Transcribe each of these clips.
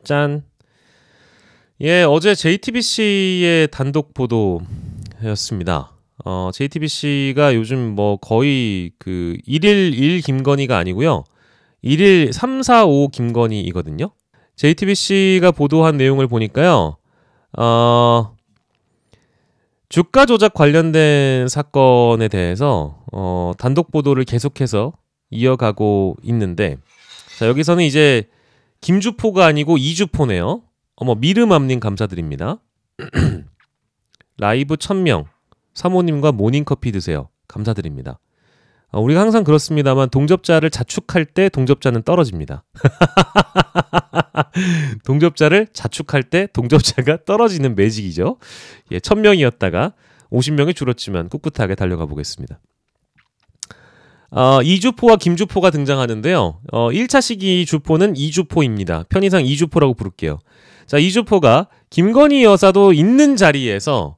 짠. 예, 어제 JTBC의 단독 보도였습니다. JTBC가 요즘 뭐 거의 그 1일 1 김건희가 아니고요. 1일 3, 4, 5 김건희이거든요. JTBC가 보도한 내용을 보니까요. 주가 조작 관련된 사건에 대해서 단독 보도를 계속해서 이어가고 있는데, 자, 여기서는 이제 김주포가 아니고 이주포네요. 어머, 미르맘님 감사드립니다. 라이브 1000명 사모님과 모닝커피 드세요. 감사드립니다. 우리가 항상 그렇습니다만 동접자를 자축할 때 동접자는 떨어집니다. 동접자를 자축할 때 동접자가 떨어지는 매직이죠. 예, 1000명이었다가 50명이 줄었지만 꿋꿋하게 달려가 보겠습니다. 이주포와 김주포가 등장하는데요. 1차 시기 주포는 이주포입니다. 편의상 이주포라고 부를게요. 자, 이주포가 김건희 여사도 있는 자리에서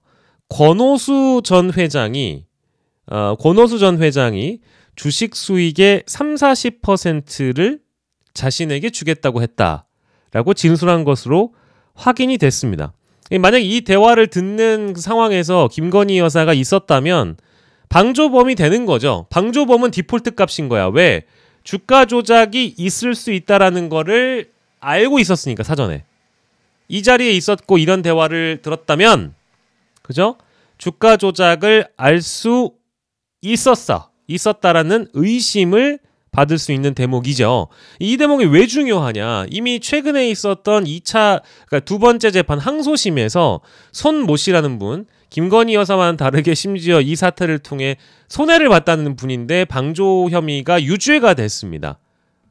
권오수 전 회장이 주식 수익의 30-40%를 자신에게 주겠다고 했다라고 진술한 것으로 확인이 됐습니다. 만약 이 대화를 듣는 상황에서 김건희 여사가 있었다면 방조범이 되는 거죠. 방조범은 디폴트 값인 거야. 왜? 주가 조작이 있을 수 있다라는 거를 알고 있었으니까, 사전에. 이 자리에 있었고 이런 대화를 들었다면, 그죠? 주가 조작을 알 수 있었다라는 의심을 받을 수 있는 대목이죠. 이 대목이 왜 중요하냐? 이미 최근에 있었던 2차, 그러니까 두 번째 재판 항소심에서 손모 씨라는 분, 김건희 여사와는 다르게 심지어 이 사태를 통해 손해를 봤다는 분인데 방조 혐의가 유죄가 됐습니다.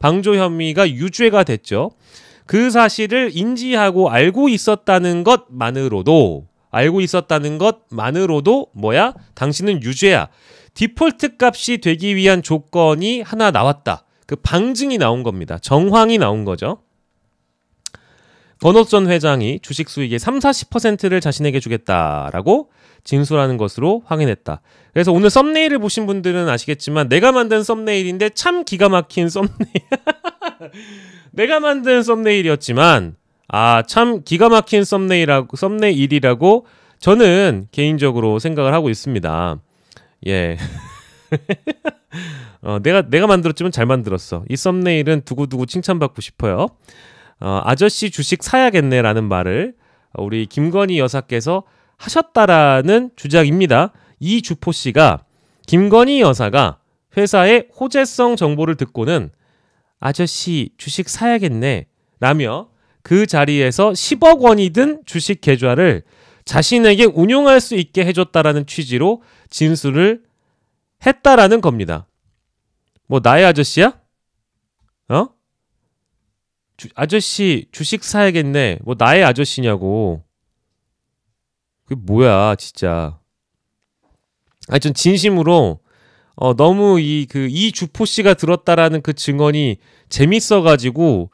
방조 혐의가 유죄가 됐죠. 그 사실을 인지하고 알고 있었다는 것만으로도 뭐야? 당신은 유죄야. 디폴트 값이 되기 위한 조건이 하나 나왔다. 그 방증이 나온 겁니다. 정황이 나온 거죠. 권오수 전 회장이 주식 수익의 30-40%를 자신에게 주겠다라고 진술하는 것으로 확인했다. 그래서 오늘 썸네일을 보신 분들은 아시겠지만 내가 만든 썸네일인데 참 기가 막힌 썸네일. 내가 만든 썸네일이었지만 참 기가 막힌 썸네일이라고 저는 개인적으로 생각을 하고 있습니다. 예. 내가 만들었지만 잘 만들었어. 이 썸네일은 두고두고 칭찬받고 싶어요. 아저씨 주식 사야겠네라는 말을 우리 김건희 여사께서 하셨다라는 주장입니다. 이 주포 씨가 김건희 여사가 회사의 호재성 정보를 듣고는 아저씨 주식 사야겠네 라며 그 자리에서 10억 원이 든 주식 계좌를 자신에게 운용할 수 있게 해줬다라는 취지로 진술을 했다라는 겁니다. 뭐 나의 아저씨야? 아저씨 주식 사야겠네. 뭐 나의 아저씨냐고. 그게 뭐야 진짜. 전 진심으로 너무 이 주포 씨가 들었다라는 그 증언이 재밌어가지고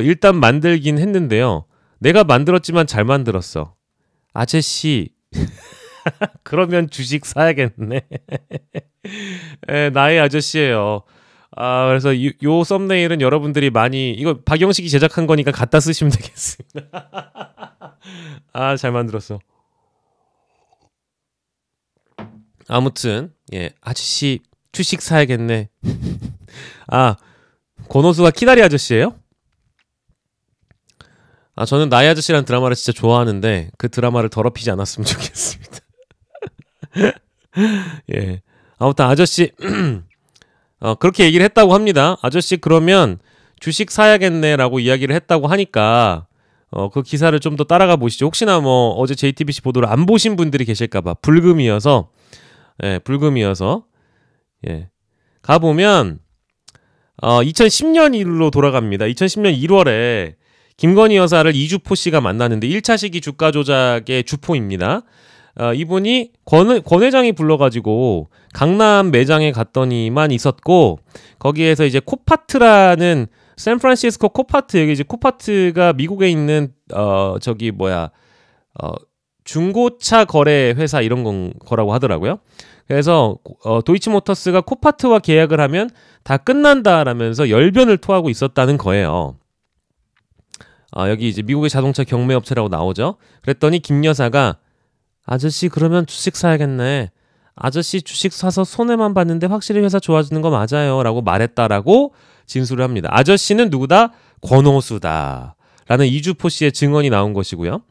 일단 만들긴 했는데요. 내가 만들었지만 잘 만들었어. 아저씨 그러면 주식 사야겠네. 나의 아저씨예요. 그래서 요 썸네일은 여러분들이 많이 이거 박영식이 제작한 거니까 갖다 쓰시면 되겠습니다. 잘 만들었어. 아무튼 아저씨 주식 사야겠네. 권오수가 키다리 아저씨예요? 저는 나의 아저씨라는 드라마를 진짜 좋아하는데 그 드라마를 더럽히지 않았으면 좋겠습니다. 예. 아무튼 아저씨 그렇게 얘기를 했다고 합니다. 아저씨 그러면 주식 사야겠네라고 이야기를 했다고 하니까 그 기사를 좀 더 따라가 보시죠. 혹시나 뭐 어제 JTBC 보도를 안 보신 분들이 계실까봐 불금이어서 가보면 2010년 일로 돌아갑니다. 2010년 1월에 김건희 여사를 이주포 씨가 만났는데 1차 시기 주가 조작의 주포입니다. 이분이 권 회장이 불러가지고 강남 매장에 갔더니만 있었고 거기에서 이제 코파트라는 샌프란시스코 코파트 여기 이제 코파트가 미국에 있는 중고차 거래 회사 이런 거라고 하더라고요. 그래서 도이치모터스가 코파트와 계약을 하면 다 끝난다라면서 열변을 토하고 있었다는 거예요. 여기 이제 미국의 자동차 경매업체라고 나오죠. 그랬더니 김 여사가 아저씨 그러면 주식 사야겠네. 아저씨 주식 사서 손해만 봤는데 확실히 회사 좋아지는 거 맞아요 라고 말했다라고 진술을 합니다. 아저씨는 누구다? 권오수다 라는 이주포 씨의 증언이 나온 것이고요.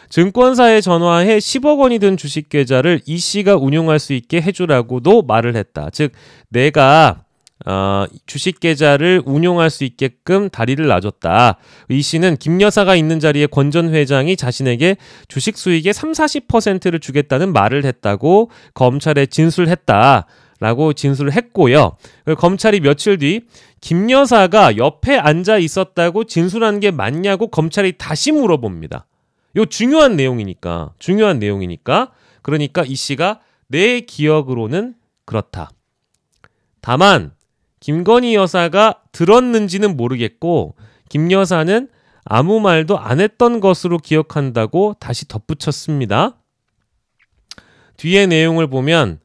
증권사에 전화해 10억 원이 든 주식 계좌를 이 씨가 운용할 수 있게 해주라고도 말을 했다. 즉 내가 주식 계좌를 운용할 수 있게끔 다리를 놔줬다. 이 씨는 김 여사가 있는 자리에 권 전 회장이 자신에게 주식 수익의 30~40%를 주겠다는 말을 했다고 검찰에 진술했다라고 진술을 했고요. 검찰이 며칠 뒤 김 여사가 옆에 앉아 있었다고 진술한 게 맞냐고 검찰이 다시 물어봅니다. 요 중요한 내용이니까. 그러니까 이 씨가 내 기억으로는 그렇다. 다만 김건희 여사가 들었는지는 모르겠고 김 여사는 아무 말도 안 했던 것으로 기억한다고 다시 덧붙였습니다. 뒤에 내용을 보면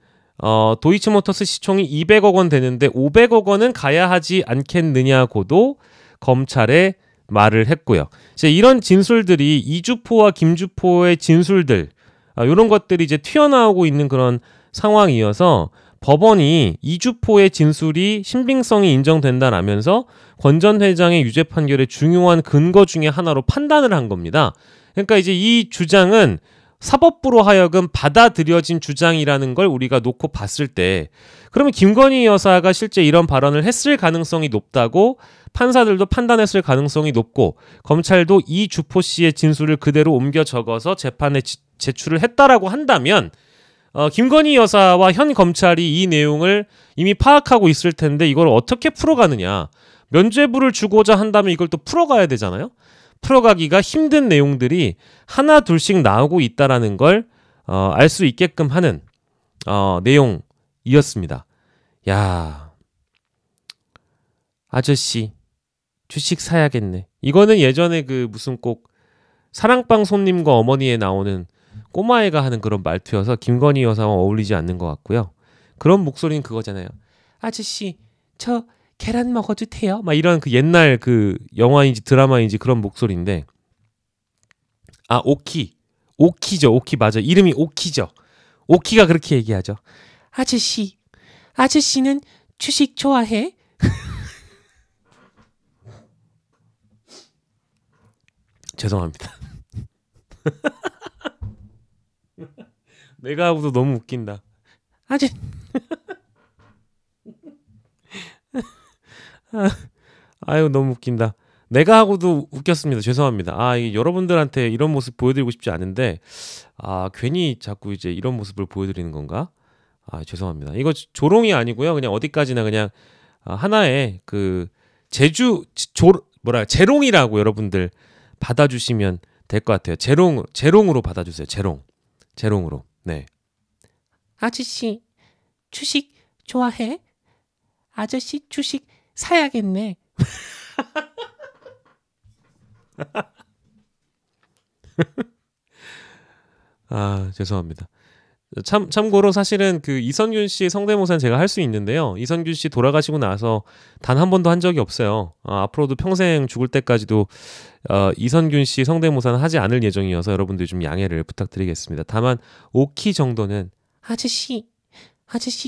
도이치모터스 시총이 200억 원 되는데 500억 원은 가야 하지 않겠느냐고도 검찰에 말을 했고요. 이제 이런 진술들이 이주포와 김주포의 진술들 이런 것들이 이제 튀어나오고 있는 그런 상황이어서 법원이 이주포의 진술이 신빙성이 인정된다라면서 권 전 회장의 유죄 판결의 중요한 근거 중에 하나로 판단을 한 겁니다. 그러니까 이제 이 주장은 사법부로 하여금 받아들여진 주장이라는 걸 우리가 놓고 봤을 때 그러면 김건희 여사가 실제 이런 발언을 했을 가능성이 높다고 판사들도 판단했을 가능성이 높고 검찰도 이 주포 씨의 진술을 그대로 옮겨 적어서 재판에 제출을 했다라고 한다면 김건희 여사와 현 검찰이 이 내용을 이미 파악하고 있을 텐데 이걸 어떻게 풀어가느냐. 면죄부를 주고자 한다면 이걸 또 풀어가야 되잖아요. 풀어가기가 힘든 내용들이 하나 둘씩 나오고 있다라는 걸 알 수 있게끔 하는 내용이었습니다. 야, 아저씨 주식 사야겠네. 이거는 예전에 그 무슨 꼭 사랑방 손님과 어머니에 나오는 꼬마애가 하는 그런 말투여서 김건희 여사와 어울리지 않는 것 같고요. 그런 목소리는 그거잖아요. 아저씨 저 계란 먹어도 돼요? 막 이런 그 옛날 그 영화인지 드라마인지 그런 목소리인데 오키죠. 오키 맞아. 이름이 오키죠. 오키가 그렇게 얘기하죠. 아저씨는 주식 좋아해? 죄송합니다. 내가 하고도 너무 웃긴다. 아유 너무 웃긴다. 내가 하고도 웃겼습니다. 죄송합니다. 이게 여러분들한테 이런 모습 보여드리고 싶지 않은데 괜히 자꾸 이제 이런 모습을 보여드리는 건가? 죄송합니다. 이거 조롱이 아니고요. 그냥 어디까지나 그냥 하나의 그 재롱이라고 여러분들 받아주시면 될 것 같아요. 재롱으로 받아주세요. 재롱으로. 네. 아저씨 주식 좋아해? 아저씨 주식 사야겠네. 죄송합니다. 참고로 사실은 그 이선균 씨 성대모사는 제가 할 수 있는데요. 이선균 씨 돌아가시고 나서 단 한 번도 한 적이 없어요. 앞으로도 평생 죽을 때까지도 이선균 씨 성대모사는 하지 않을 예정이어서 여러분들 좀 양해를 부탁드리겠습니다. 다만 오키 정도는 아저씨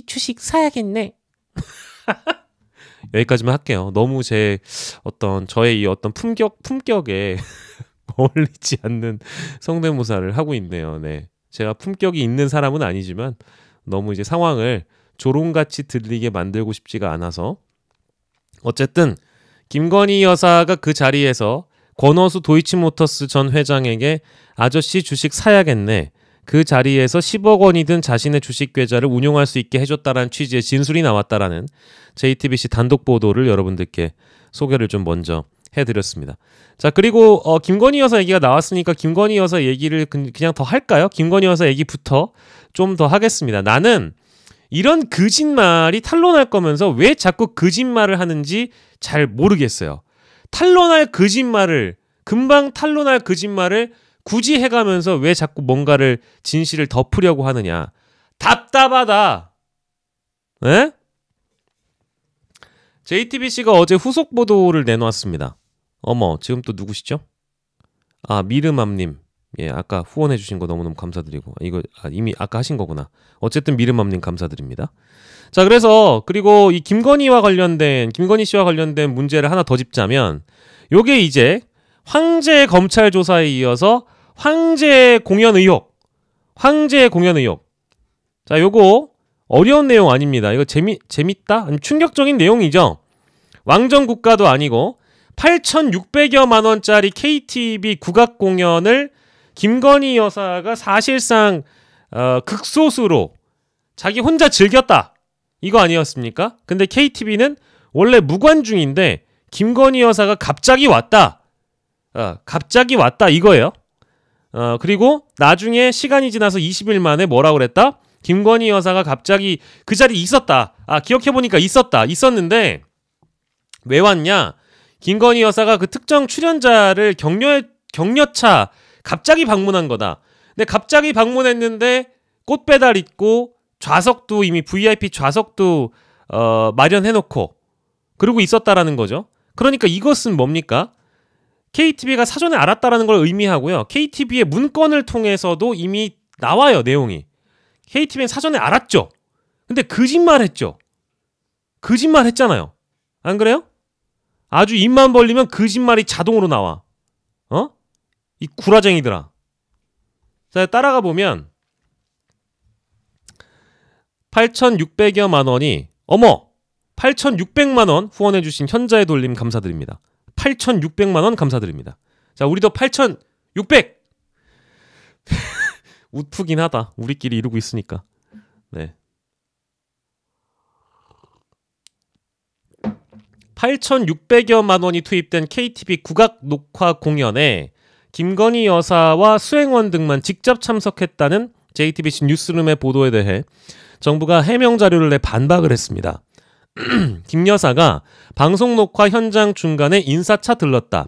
주식 사야겠네. 여기까지만 할게요. 너무 저의 이 어떤 품격에 어울리지 않는 성대모사를 하고 있네요. 네. 제가 품격이 있는 사람은 아니지만 너무 이제 상황을 조롱같이 들리게 만들고 싶지가 않아서 어쨌든 김건희 여사가 그 자리에서 권오수 도이치모터스 전 회장에게 아저씨 주식 사야겠네. 그 자리에서 10억 원이 든 자신의 주식 계좌를 운용할 수 있게 해줬다라는 취지의 진술이 나왔다라는 JTBC 단독 보도를 여러분들께 소개를 좀 먼저 해드렸습니다. 자, 그리고 김건희 여사 얘기가 나왔으니까 김건희 여사 얘기를 그냥 더 할까요? 김건희 여사 얘기부터 좀 더 하겠습니다. 나는 이런 거짓말이 탄로날 거면서 왜 자꾸 거짓말을 하는지 잘 모르겠어요. 금방 탄로날 거짓말을 굳이 해가면서 왜 자꾸 뭔가를 진실을 덮으려고 하느냐. 답답하다. 에? JTBC가 어제 후속 보도를 내놓았습니다. 어머, 지금 또 누구시죠? 미르맘님. 예, 아까 후원해주신 거 너무너무 감사드리고. 이거 이미 아까 하신 거구나. 어쨌든 미르맘님 감사드립니다. 자, 그래서 그리고 이 김건희 씨와 관련된 문제를 하나 더 짚자면, 요게 이제 황제 검찰 조사에 이어서 황제 공연 의혹. 자, 요거 어려운 내용 아닙니다. 이거 재밌다? 충격적인 내용이죠. 왕정 국가도 아니고 8,600여만 원짜리 KTV 국악 공연을 김건희 여사가 사실상 극소수로 자기 혼자 즐겼다. 이거 아니었습니까? 근데 KTV는 원래 무관중인데 김건희 여사가 갑자기 왔다. 이거예요. 그리고 나중에 시간이 지나서 20일 만에 뭐라고 그랬다? 김건희 여사가 갑자기 그 자리에 있었다. 기억해보니까 있었는데 왜 왔냐? 김건희 여사가 그 특정 출연자를 격려차 갑자기 방문한 거다. 근데 갑자기 방문했는데 꽃배달 있고 좌석도 이미 VIP 좌석도 마련해놓고 그러고 있었다라는 거죠. 그러니까 이것은 뭡니까? KTV가 사전에 알았다라는 걸 의미하고요. KTV의 문건을 통해서도 이미 나와요, 내용이. KTV는 사전에 알았죠. 근데 거짓말했죠. 거짓말했잖아요. 안 그래요? 아주 입만 벌리면 거짓말이 자동으로 나와. 이 구라쟁이들아. 자, 따라가 보면 8,600여만 원이 8,600만 원 후원해주신 현자의 돌림 감사드립니다. 8,600만 원 감사드립니다. 자, 우리도 8,600 웃프긴 하다. 우리끼리 이루고 있으니까. 네. 8,600여만 원이 투입된 KTV 국악 녹화 공연에 김건희 여사와 수행원 등만 직접 참석했다는 JTBC 뉴스룸의 보도에 대해 정부가 해명 자료를 내 반박을 했습니다. 김 여사가 방송 녹화 현장 중간에 인사차 들렀다.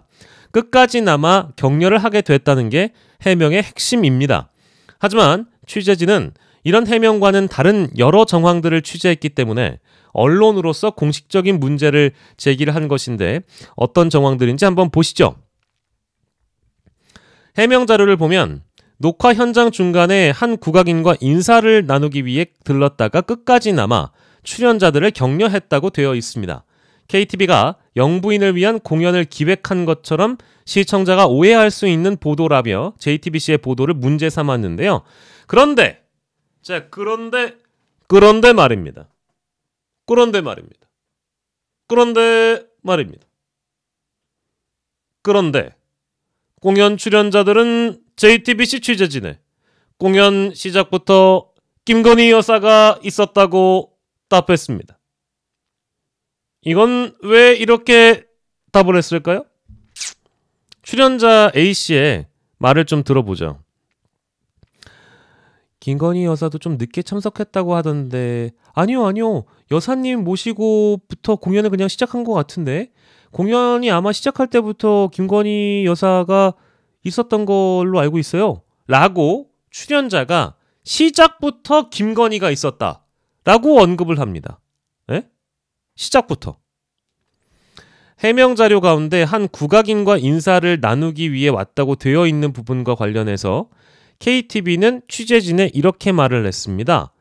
끝까지나마 격려를 하게 됐다는 게 해명의 핵심입니다. 하지만 취재진은 이런 해명과는 다른 여러 정황들을 취재했기 때문에 언론으로서 공식적인 문제를 제기를 한 것인데 어떤 정황들인지 한번 보시죠. 해명 자료를 보면 녹화 현장 중간에 한 국악인과 인사를 나누기 위해 들렀다가 끝까지나마 출연자들을 격려했다고 되어 있습니다. KTV가 영부인을 위한 공연을 기획한 것처럼 시청자가 오해할 수 있는 보도라며 JTBC의 보도를 문제 삼았는데요. 그런데 말입니다. 그런데 공연 출연자들은 JTBC 취재진에 공연 시작부터 김건희 여사가 있었다고 답했습니다. 이건 왜 이렇게 답을 했을까요? 출연자 A씨의 말을 좀 들어보죠. 김건희 여사도 좀 늦게 참석했다고 하던데 아니요. 여사님 모시고부터 공연을 그냥 시작한 것 같은데 공연이 아마 시작할 때부터 김건희 여사가 있었던 걸로 알고 있어요. 라고 출연자가 시작부터 김건희가 있었다. 라고 언급을 합니다. 에? 시작부터. 해명 자료 가운데 한 국악인과 인사를 나누기 위해 왔다고 되어 있는 부분과 관련해서 KTV는 취재진에 이렇게 말을 했습니다.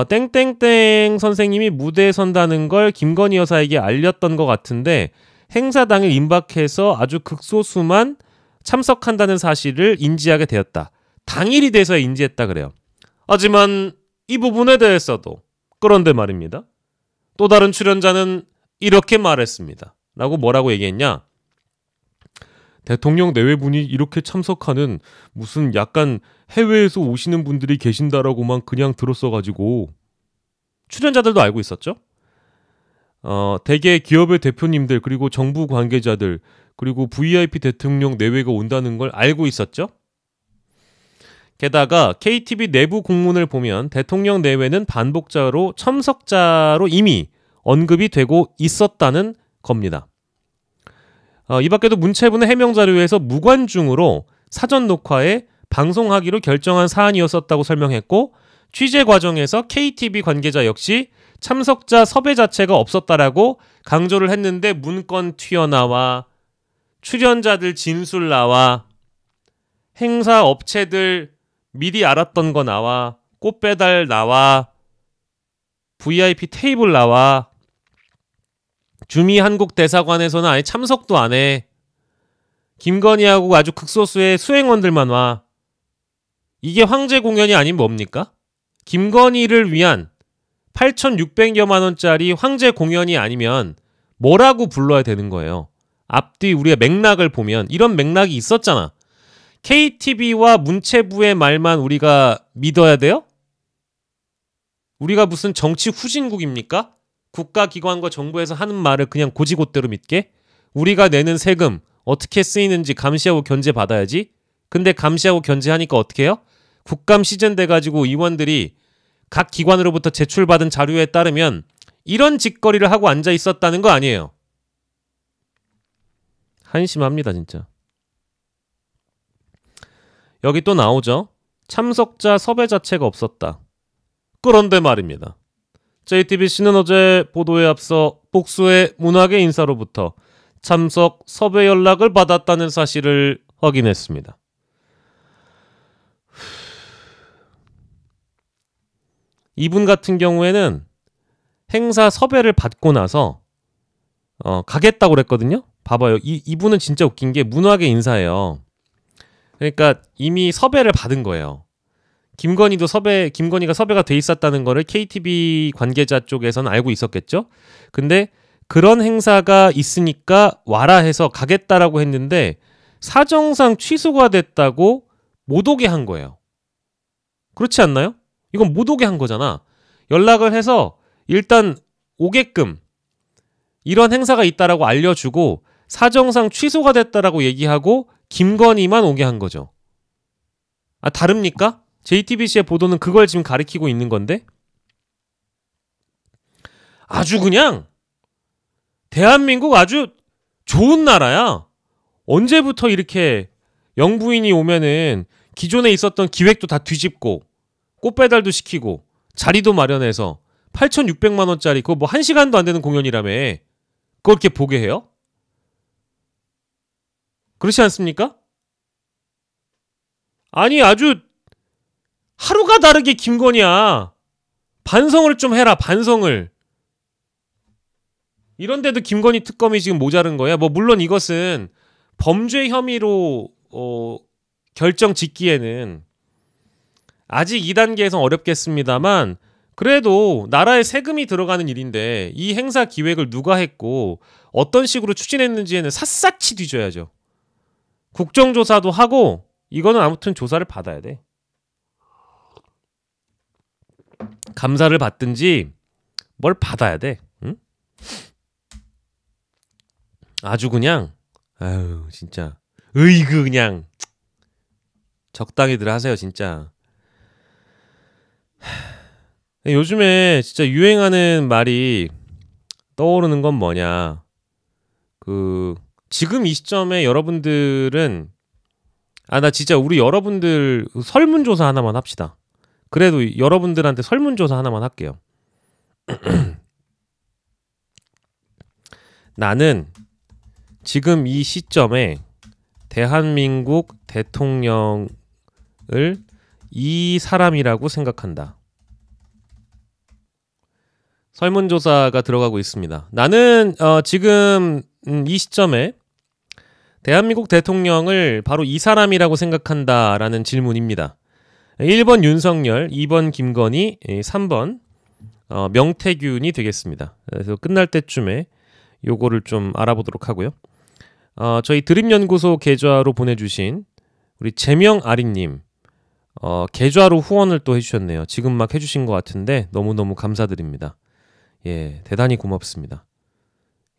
땡땡땡 선생님이 무대에 선다는 걸 김건희 여사에게 알렸던 것 같은데 행사 당일 임박해서 아주 극소수만 참석한다는 사실을 인지하게 되었다. 당일이 돼서 인지했다 그래요. 하지만 이 부분에 대해서도 그런데 말입니다. 또 다른 출연자는 이렇게 말했습니다. 라고 뭐라고 얘기했냐? 대통령 내외분이 이렇게 참석하는 무슨 약간 해외에서 오시는 분들이 계신다라고만 그냥 들었어가지고 출연자들도 알고 있었죠? 대개 기업의 대표님들 그리고 정부 관계자들 그리고 VIP 대통령 내외가 온다는 걸 알고 있었죠? 게다가 KTV 내부 공문을 보면 대통령 내외는 반복자로 첨석자로 이미 언급이 되고 있었다는 겁니다. 이 밖에도 문체부는 해명 자료에서 무관중으로 사전 녹화에 방송하기로 결정한 사안이었었다고 설명했고 취재 과정에서 KTV 관계자 역시 참석자 섭외 자체가 없었다라고 강조를 했는데 문건 튀어나와 출연자들 진술 나와 행사 업체들 미리 알았던 거 나와. 꽃배달 나와. VIP 테이블 나와. 주미 한국 대사관에서는 아예 참석도 안 해. 김건희하고 아주 극소수의 수행원들만 와. 이게 황제 공연이 아닌 뭡니까? 김건희를 위한 8,600여만 원짜리 황제 공연이 아니면 뭐라고 불러야 되는 거예요. 앞뒤 우리가 맥락을 보면 이런 맥락이 있었잖아. KTV와 문체부의 말만 우리가 믿어야 돼요? 우리가 무슨 정치 후진국입니까? 국가기관과 정부에서 하는 말을 그냥 고지곳대로 믿게? 우리가 내는 세금 어떻게 쓰이는지 감시하고 견제받아야지. 근데 감시하고 견제하니까 어떻게 해요? 국감 시즌 돼가지고 의원들이 각 기관으로부터 제출받은 자료에 따르면 이런 짓거리를 하고 앉아 있었다는 거 아니에요. 한심합니다 진짜. 여기 또 나오죠. 참석자 섭외 자체가 없었다. 그런데 말입니다. JTBC는 어제 보도에 앞서 복수의 문학의 인사로부터 참석 섭외 연락을 받았다는 사실을 확인했습니다. 이분 같은 경우에는 행사 섭외를 받고 나서 가겠다고 그랬거든요. 봐봐요. 이분은 진짜 웃긴 게 문학의 인사예요. 그러니까 이미 섭외를 받은 거예요. 김건희가 섭외가 돼 있었다는 거를 KTV 관계자 쪽에서는 알고 있었겠죠. 근데 그런 행사가 있으니까 와라 해서 가겠다라고 했는데 사정상 취소가 됐다고 못 오게 한 거예요. 그렇지 않나요? 이건 못 오게 한 거잖아. 연락을 해서 일단 오게끔 이런 행사가 있다라고 알려주고 사정상 취소가 됐다라고 얘기하고 김건희만 오게 한 거죠. 아, 다릅니까? JTBC의 보도는 그걸 지금 가리키고 있는 건데 아주 그냥 대한민국 아주 좋은 나라야. 언제부터 이렇게 영부인이 오면은 기존에 있었던 기획도 다 뒤집고 꽃배달도 시키고 자리도 마련해서 8,600만 원짜리 그거 뭐 1시간도 안 되는 공연이라며 그걸 이렇게 보게 해요? 그렇지 않습니까? 아니 아주 하루가 다르게 김건희야. 반성을 좀 해라. 반성을. 이런데도 김건희 특검이 지금 모자른 거야. 뭐 물론 이것은 범죄 혐의로 결정 짓기에는 아직 2단계에선 어렵겠습니다만 그래도 나라에 세금이 들어가는 일인데 이 행사 기획을 누가 했고 어떤 식으로 추진했는지에는 샅샅이 뒤져야죠. 국정조사도 하고 이거는 아무튼 조사를 받아야 돼. 감사를 받든지 뭘 받아야 돼. 응? 아주 그냥 아유 진짜 으이그 그냥 적당히들 하세요 진짜. 요즘에 진짜 유행하는 말이 떠오르는 건 뭐냐. 지금 이 시점에 여러분들은 나 진짜 우리 여러분들 설문조사 하나만 합시다. 그래도 여러분들한테 설문조사 하나만 할게요. 나는 지금 이 시점에 대한민국 대통령을 이 사람이라고 생각한다. 설문조사가 들어가고 있습니다. 나는 지금 이 시점에 대한민국 대통령을 바로 이 사람이라고 생각한다라는 질문입니다. 1번 윤석열, 2번 김건희, 3번 명태균이 되겠습니다. 그래서 끝날 때쯤에 요거를 좀 알아보도록 하고요. 저희 드림연구소 계좌로 보내주신 우리 재명아리님 계좌로 후원을 또 해주셨네요. 지금 막 해주신 것 같은데 너무너무 감사드립니다. 예, 대단히 고맙습니다.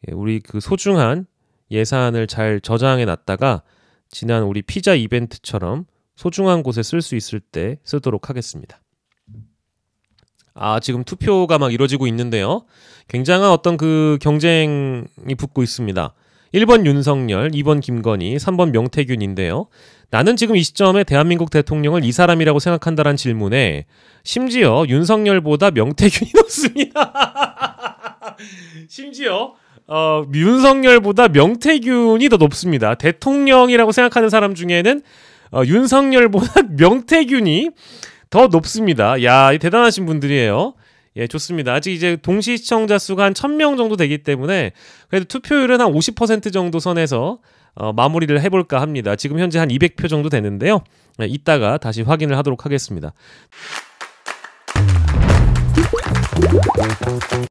예, 우리 그 소중한 예산을 잘 저장해 놨다가 지난 우리 피자 이벤트처럼 소중한 곳에 쓸 수 있을 때 쓰도록 하겠습니다. 지금 투표가 막 이루어지고 있는데요. 굉장한 어떤 그 경쟁이 붙고 있습니다. 1번 윤석열, 2번 김건희, 3번 명태균인데요. 나는 지금 이 시점에 대한민국 대통령을 이 사람이라고 생각한다는 질문에 심지어 윤석열보다 명태균이 높습니다. 심지어 윤석열보다 명태균이 더 높습니다. 대통령이라고 생각하는 사람 중에는 윤석열보다 명태균이 더 높습니다. 야, 대단하신 분들이에요. 예, 좋습니다. 아직 이제 동시 시청자 수가 한 1000명 정도 되기 때문에 그래도 투표율은 한 50% 정도 선에서 마무리를 해볼까 합니다. 지금 현재 한 200표 정도 되는데요. 예, 이따가 다시 확인을 하도록 하겠습니다.